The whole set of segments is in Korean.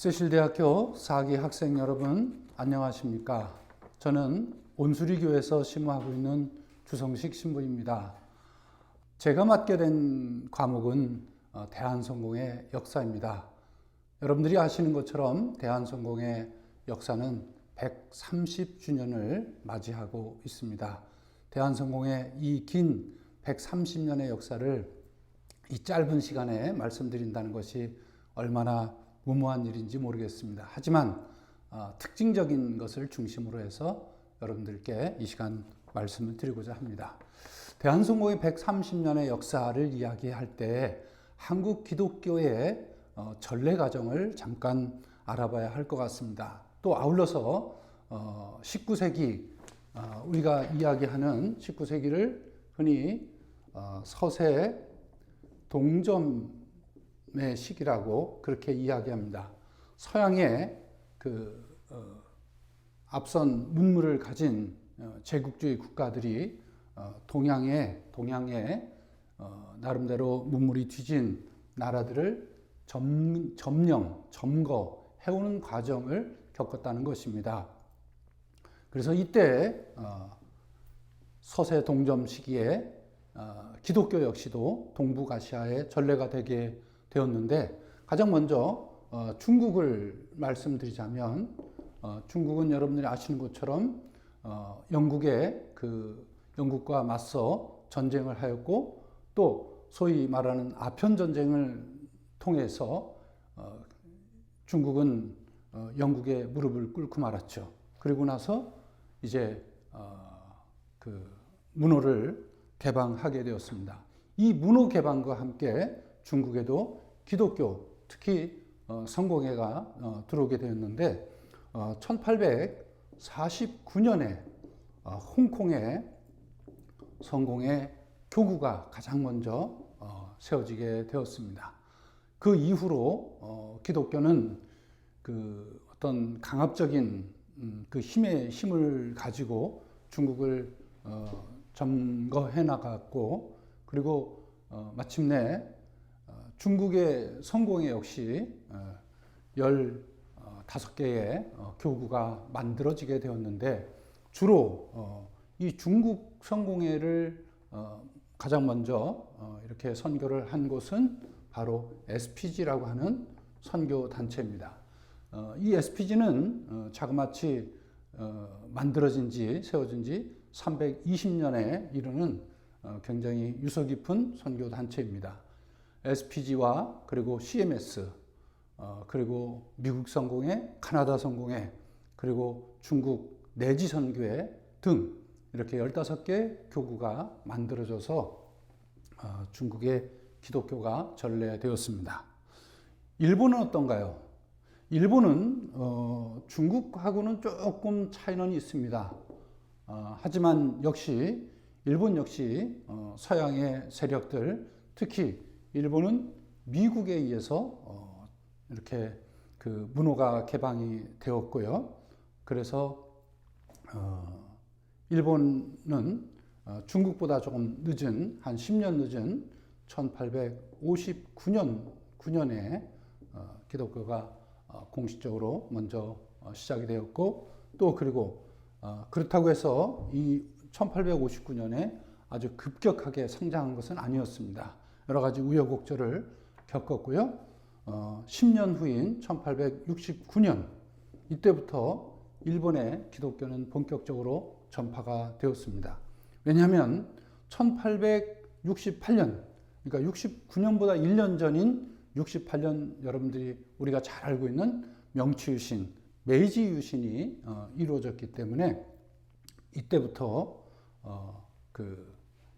세실대학교 4기 학생 여러분 안녕하십니까? 저는 온수리교에서 심호하고 있는 주성식 신부입니다. 제가 맡게 된 과목은 대한성공의 역사입니다. 여러분들이 아시는 것처럼 대한성공의 역사는 130주년을 맞이하고 있습니다. 대한성공의 이 긴 130년의 역사를 이 짧은 시간에 말씀드린다는 것이 얼마나 무모한 일인지 모르겠습니다. 하지만 특징적인 것을 중심으로 해서 여러분들께 이 시간 말씀을 드리고자 합니다. 대한성공의 130년의 역사를 이야기할 때 한국 기독교의 전례 과정을 잠깐 알아봐야 할 것 같습니다. 또 아울러서 19세기 우리가 이야기하는 19세기를 흔히 서세 동점의 시기라고 그렇게 이야기합니다. 서양의 앞선 문물을 가진 제국주의 국가들이 동양에 나름대로 문물이 뒤진 나라들을 점령, 점거 해오는 과정을 겪었다는 것입니다. 그래서 이때 서세 동점 시기에 기독교 역시도 동북아시아의 전례가 되게 되었는데, 가장 먼저 중국을 말씀드리자면 중국은 여러분들이 아시는 것처럼 영국과 맞서 전쟁을 하였고, 또 소위 말하는 아편 전쟁을 통해서 중국은 영국의 무릎을 꿇고 말았죠. 그리고 나서 이제 문호를 개방하게 되었습니다. 이 문호 개방과 함께 중국에도 기독교, 특히 성공회가 들어오게 되었는데 1849년에 홍콩에 성공회 교구가 가장 먼저 세워지게 되었습니다. 그 이후로 기독교는 어떤 강압적인 힘을 가지고 중국을 점거해 나갔고, 그리고 마침내 중국의 성공회 역시 15개의 교구가 만들어지게 되었는데, 주로 이 중국 성공회를 가장 먼저 이렇게 선교를 한 곳은 바로 SPG라고 하는 선교 단체입니다. 이 SPG는 자그마치 세워진 지 320년에 이르는 굉장히 유서 깊은 선교 단체입니다. SPG와 그리고 CMS, 그리고 미국 성공회, 카나다 성공회, 그리고 중국 내지 선교회 등 이렇게 15개 교구가 만들어져서 중국의 기독교가 전래되었습니다. 일본은 어떤가요? 일본은 중국하고는 조금 차이는 있습니다. 하지만 일본 역시 서양의 세력들, 특히 일본은 미국에 의해서 이렇게 문호가 개방이 되었고요. 그래서 일본은 중국보다 조금 늦은, 한 10년 늦은 1859년에 기독교가 공식적으로 먼저 시작이 되었고, 또 그리고 그렇다고 해서 이 1859년에 아주 급격하게 성장한 것은 아니었습니다. 여러 가지 우여곡절을 겪었고요. 10년 후인 1869년 이때부터 일본의 기독교는 본격적으로 전파가 되었습니다. 왜냐하면 1868년, 그러니까 69년보다 1년 전인 68년, 여러분들이 우리가 잘 알고 있는 명치유신, 메이지 유신이 이루어졌기 때문에 이때부터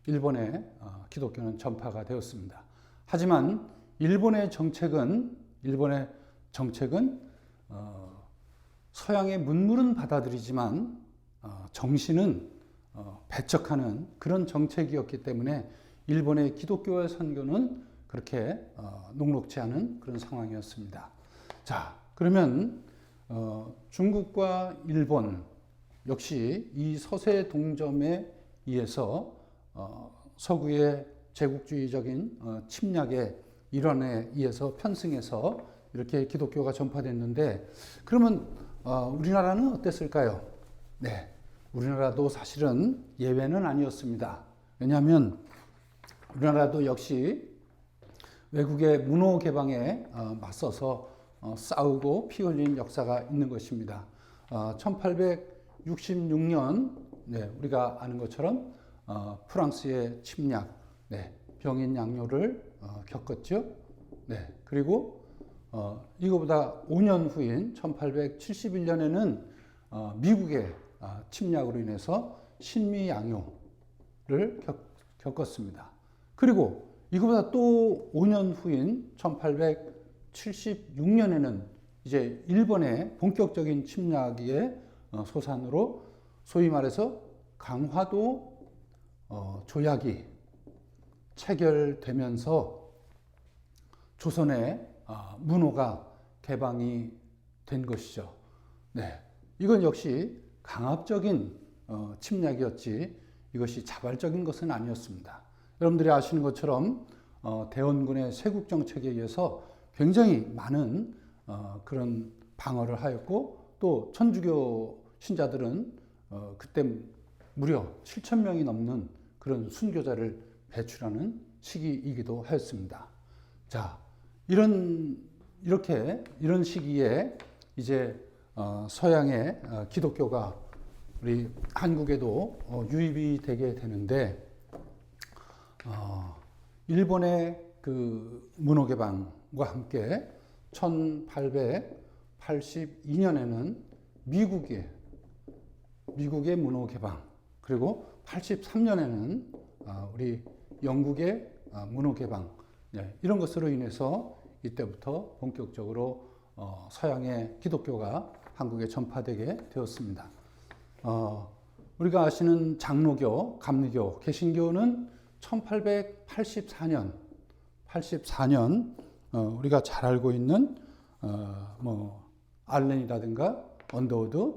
일본의 기독교는 전파가 되었습니다. 하지만 일본의 정책은 서양의 문물은 받아들이지만 정신은 배척하는 그런 정책이었기 때문에 일본의 기독교의 선교는 그렇게 녹록지 않은 그런 상황이었습니다. 자, 그러면 중국과 일본 역시 이 서세 동점에 의해서 서구의 제국주의적인 침략의 일환에 의해서 편승해서 이렇게 기독교가 전파됐는데 그러면 우리나라는 어땠을까요? 네, 우리나라도 사실은 예외는 아니었습니다. 왜냐하면 우리나라도 역시 외국의 문호 개방에 맞서서 싸우고 피 흘린 역사가 있는 것입니다. 1866년 네, 우리가 아는 것처럼 프랑스의 침략, 네, 병인 양요를 겪었죠. 네, 그리고 이거보다 5년 후인 1871년에는 미국의 침략으로 인해서 신미 양요를 겪었습니다. 그리고 이거보다 또 5년 후인 1876년에는 이제 일본의 본격적인 침략의 소산으로 소위 말해서 강화도 조약이 체결되면서 조선의 문호가 개방이 된 것이죠. 네, 이건 역시 강압적인 침략이었지 이것이 자발적인 것은 아니었습니다. 여러분들이 아시는 것처럼 대원군의 세국 정책에 의해서 굉장히 많은 그런 방어를 하였고 또 천주교 신자들은 그때 무려 7,000명이 넘는 그런 순교자를 배출하는 시기이기도 하였습니다. 자, 이런 시기에 이제 서양의 기독교가 우리 한국에도 유입이 되게 되는데 일본의 그 문호 개방과 함께 1882년에는 미국의 문호 개방, 그리고 83년에는 우리 영국의 문호 개방, 네, 이런 것으로 인해서 이때부터 본격적으로 서양의 기독교가 한국에 전파되게 되었습니다. 우리가 아시는 장로교, 감리교, 개신교는 1884년 우리가 잘 알고 있는 알렌이라든가 언더우드,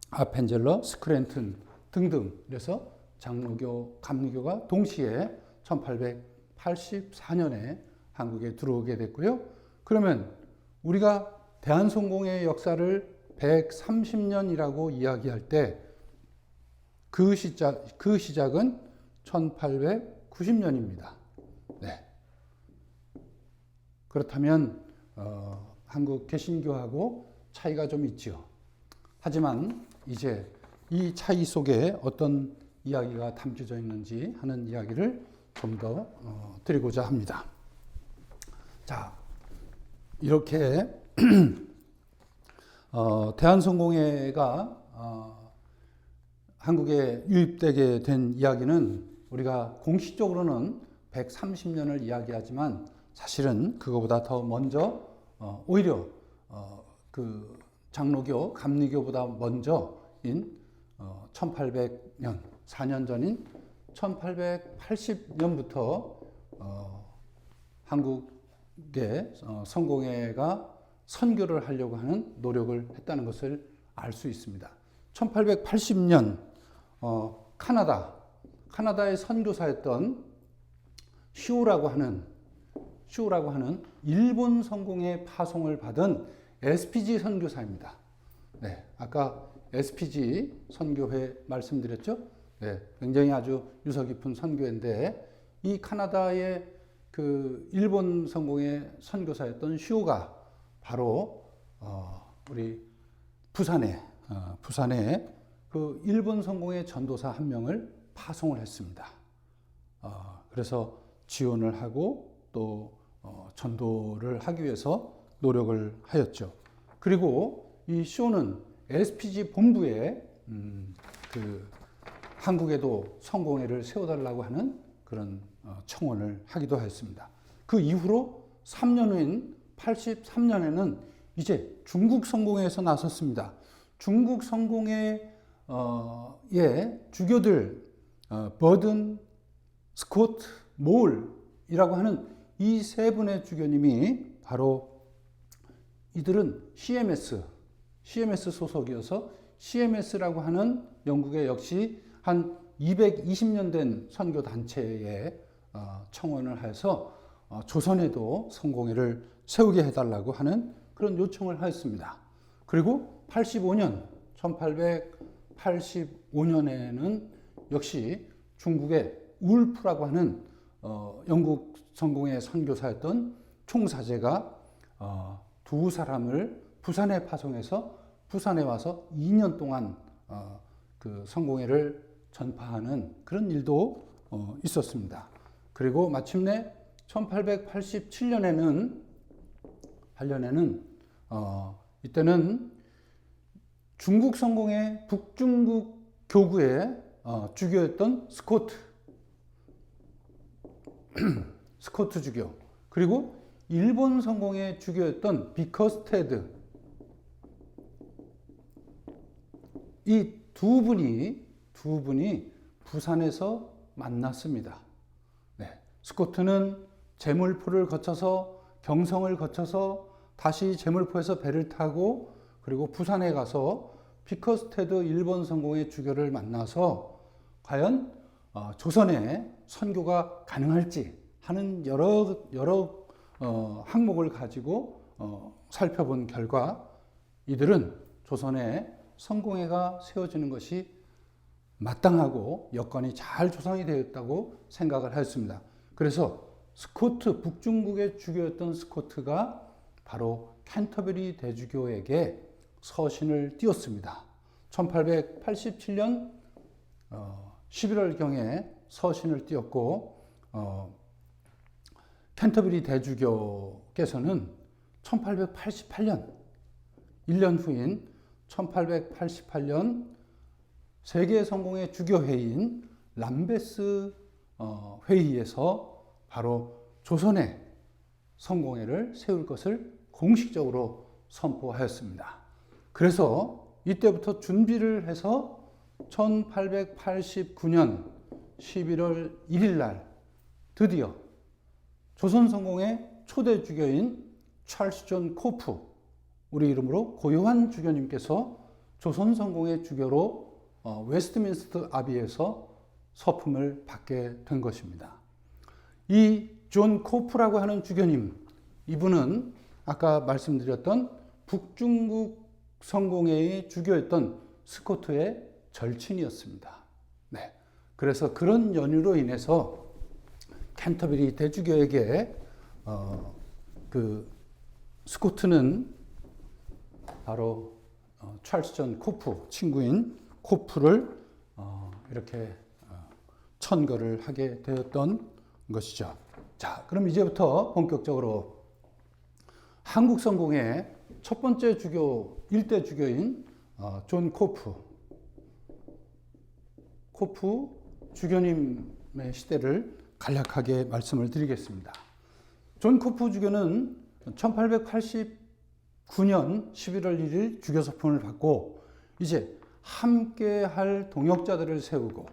아펜젤러, 스크랜튼 등등, 그래서 장로교, 감리교가 동시에 1884년에 한국에 들어오게 됐고요. 그러면 우리가 대한성공의 역사를 130년이라고 이야기할 때 그 시작은 1890년입니다. 네. 그렇다면 한국 개신교하고 차이가 좀 있죠. 하지만 이제 이 차이 속에 어떤 이야기가 담겨져 있는지 하는 이야기를 좀 더 드리고자 합니다. 자, 이렇게 대한성공회가 한국에 유입되게 된 이야기는 우리가 공식적으로는 130년을 이야기하지만 사실은 그거보다 더 먼저 오히려 그 장로교, 감리교보다 먼저인 1800년, 4년 전인 1880년부터 한국의 성공회가 선교를 하려고 하는 노력을 했다는 것을 알 수 있습니다. 1880년 카나다의 선교사였던 슈라고 하는 일본 성공회 파송을 받은 SPG 선교사입니다. 네, 아까 SPG 선교회 말씀드렸죠? 네, 굉장히 아주 유서 깊은 선교회인데 이 카나다의 그 일본 성공회 선교사였던 슈가 바로 우리 부산에 그 일본 성공회 전도사 한 명을 파송을 했습니다. 그래서 지원을 하고 또 전도를 하기 위해서 노력을 하였죠. 그리고 이 쇼는 SPG 본부에 그 한국에도 성공회를 세워달라고 하는 그런 청원을 하기도 하였습니다. 그 이후로 3년 후인 83년에는 이제 중국 성공회에서 나섰습니다. 중국 성공회의 주교들 버든, 스콧, 몰이라고 하는 이 세 분의 주교님이 바로 이들은 CMS 소속이어서 CMS라고 하는 영국의 역시 한 220년 된 선교 단체에 청원을 해서 조선에도 성공회를 세우게 해달라고 하는 그런 요청을 하였습니다. 그리고 1885년에는 역시 중국의 울프라고 하는 영국 성공의 선교사였던 총사제가 두 사람을 부산에 파송해서 부산에 와서 2년 동안 그 성공회를 전파하는 그런 일도 있었습니다. 그리고 마침내 1887년에는 이때는 중국 성공의 북중국 교구의 주교였던 스코트 주교, 그리고 일본 성공의 주교였던 비커스테드, 이 두 분이 부산에서 만났습니다. 네. 스코트는 제물포를 거쳐서 경성을 거쳐서 다시 제물포에서 배를 타고 그리고 부산에 가서 비커스테드 일본 성공의 주교를 만나서 과연 조선에 선교가 가능할지 하는 여러 항목을 가지고 살펴본 결과 이들은 조선에 성공회가 세워지는 것이 마땅하고 여건이 잘 조성이 되었다고 생각을 하였습니다. 그래서 북중국의 주교였던 스코트가 바로 캔터베리 대주교에게 서신을 띄웠습니다. 1887년 11월경에 서신을 띄웠고 캔터베리 대주교께서는 1888년 1년 후인 1888년 세계 성공의 주교회의인 람베스 회의에서 바로 조선에 성공회를 세울 것을 공식적으로 선포하였습니다. 그래서 이때부터 준비를 해서 1889년 11월 1일 날 드디어 조선 성공의 초대 주교인 찰스 존 코프, 우리 이름으로 고요한 주교님께서 조선 성공의 주교로 웨스트민스터 아비에서 서품을 받게 된 것입니다. 이 존 코프라고 하는 주교님, 이분은 아까 말씀드렸던 북중국 성공회의 주교였던 스코트의 절친이었습니다. 네. 그래서 그런 연유로 인해서 캔터베리 대주교에게 그 스코트는 바로 찰스 존 코프, 친구인 코프를 이렇게 천거를 하게 되었던 것이죠. 자, 그럼 이제부터 본격적으로 한국 성공의 첫 번째 주교, 일대 주교인 존 코프 주교님의 시대를 간략하게 말씀을 드리겠습니다. 존 코프 주교는 1889년 11월 1일 주교 서품을 받고 이제 함께 할 동역자들을 세우고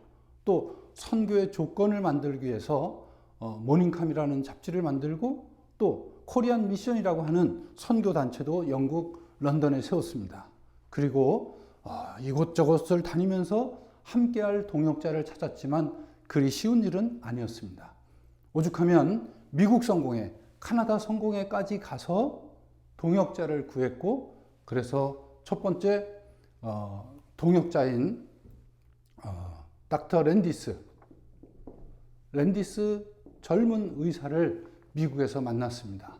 또 선교의 조건을 만들기 위해서 모닝캄이라는 잡지를 만들고 또 코리안 미션이라고 하는 선교단체도 영국 런던에 세웠습니다. 그리고 이곳저곳을 다니면서 함께할 동역자를 찾았지만 그리 쉬운 일은 아니었습니다. 오죽하면 미국 성공회, 카나다 성공회까지 가서 동역자를 구했고, 그래서 첫 번째 동역자인 닥터 랜디스 젊은 의사를 미국에서 만났습니다.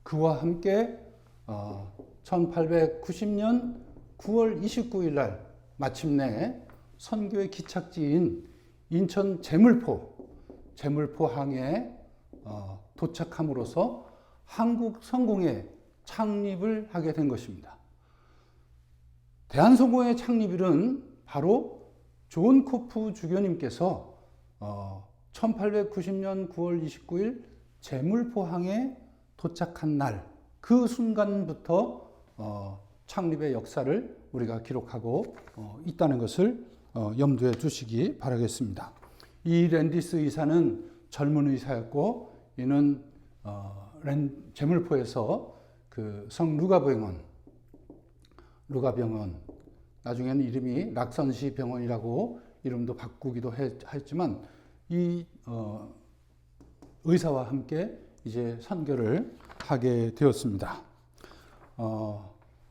그와 함께 1890년 9월 29일 날 마침내 선교의 기착지인 인천 제물포항에 도착함으로써 한국 성공회 창립을 하게 된 것입니다. 대한성공회 창립일은 바로 존 코프 주교님께서 1890년 9월 29일 제물포항에 도착한 날, 그 순간부터 창립의 역사를 우리가 기록하고 있다는 것을 염두에 두시기 바라겠습니다. 이 랜디스 의사는 젊은 의사였고, 이는 제물포에서 그 성 루가병원, 나중에는 이름이 락선시 병원이라고 이름도 바꾸기도 했지만 이 의사와 함께 이제 선교를 하게 되었습니다.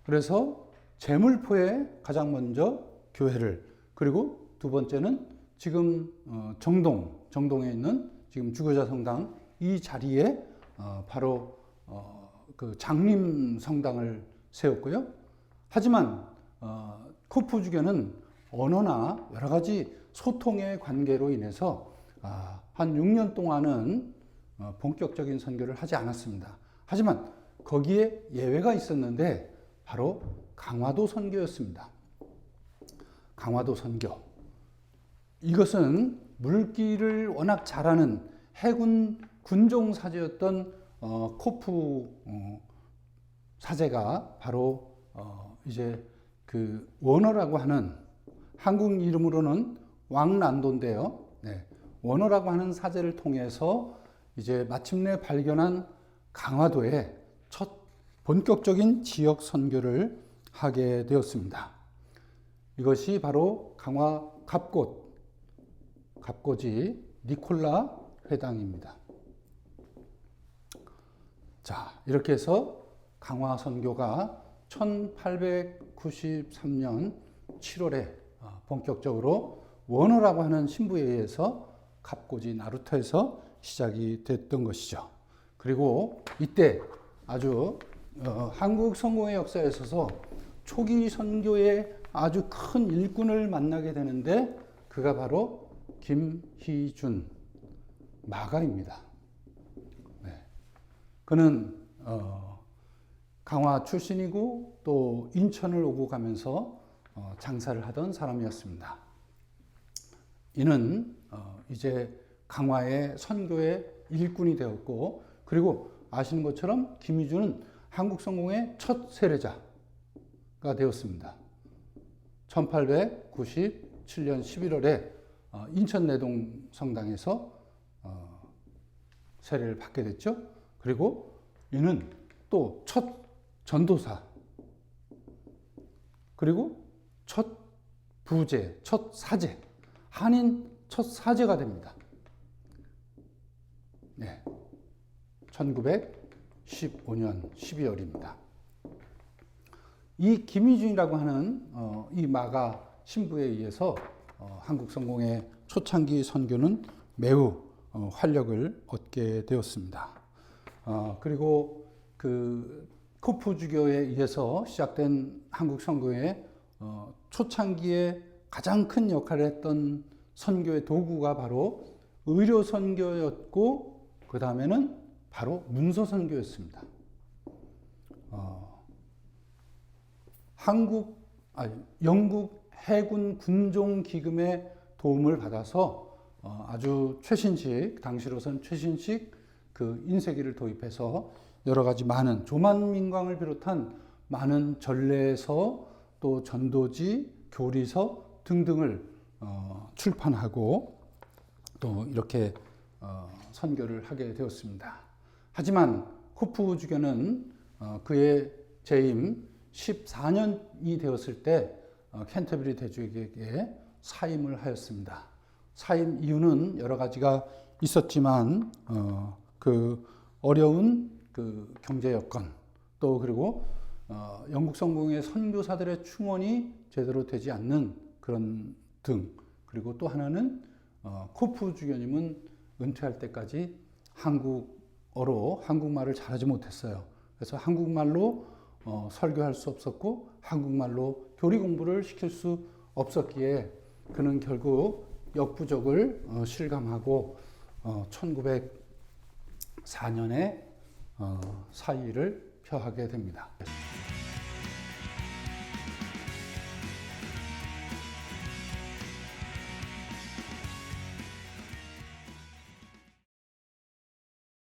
그래서 제물포에 가장 먼저 교회를, 그리고 두 번째는 지금 정동에 있는 지금 주거자 성당 이 자리에 바로 그 장림 성당을 세웠고요. 하지만 코프주교는 언어나 여러 가지 소통의 관계로 인해서 한 6년 동안은 본격적인 선교를 하지 않았습니다. 하지만 거기에 예외가 있었는데 바로 강화도 선교였습니다. 강화도 선교. 이것은 물길을 워낙 잘하는 해군 군종 사제였던 코프 사제가 바로 이제 그 원어라고 하는, 한국 이름으로는 왕란도인데요. 네. 원어라고 하는 사제를 통해서 이제 마침내 발견한 강화도에 첫 본격적인 지역 선교를 하게 되었습니다. 이것이 바로 강화 갑고지 니콜라 회당입니다. 자, 이렇게 해서 강화 선교가 1893년 7월에 본격적으로 원어라고 하는 신부에 의해서 갑고지 나루터에서 시작이 됐던 것이죠. 그리고 이때 아주 한국 선교의 역사에 있어서 초기 선교의 아주 큰 일꾼을 만나게 되는데 그가 바로 김희준 마가입니다. 네. 그는 강화 출신이고 또 인천을 오고 가면서 장사를 하던 사람이었습니다. 이는 이제 강화의 선교의 일꾼이 되었고, 그리고 아시는 것처럼 김희준은 한국 성공의 첫 세례자가 되었습니다. 1897년 11월에 인천 내동 성당에서 세례를 받게 됐죠. 그리고 이는 또 첫 전도사, 그리고 첫 부제, 첫 사제, 한인 첫 사제가 됩니다. 네. 1915년 12월입니다. 이 김희준이라고 하는 이 마가 신부에 의해서 한국 성공의 초창기 선교는 매우 활력을 얻게 되었습니다. 그리고 그 코프주교에 의해서 시작된 한국 선교의 초창기에 가장 큰 역할을 했던 선교의 도구가 바로 의료 선교였고, 그 다음에는 바로 문서 선교였습니다. 영국 해군 군종 기금의 도움을 받아서 아주 최신식, 당시로선 최신식 그 인쇄기를 도입해서 여러 가지 많은 조만민광을 비롯한 많은 전례서, 또 전도지, 교리서 등등을 출판하고 또 이렇게 선교를 하게 되었습니다. 하지만 코프주교는 그의 재임 14년이 되었을 때 캔터버리 대주교에게 사임을 하였습니다. 사임 이유는 여러 가지가 있었지만 그 어려운 그 경제 여건, 또 그리고 영국 성공의 선교사들의 충원이 제대로 되지 않는 그런 등, 그리고 또 하나는 코프 주교님은 은퇴할 때까지 한국말을 잘하지 못했어요. 그래서 한국말로 설교할 수 없었고 한국말로 교리 공부를 시킬 수 없었기에 그는 결국 역부족을 실감하고 1904년에 사의를 표하게 됩니다.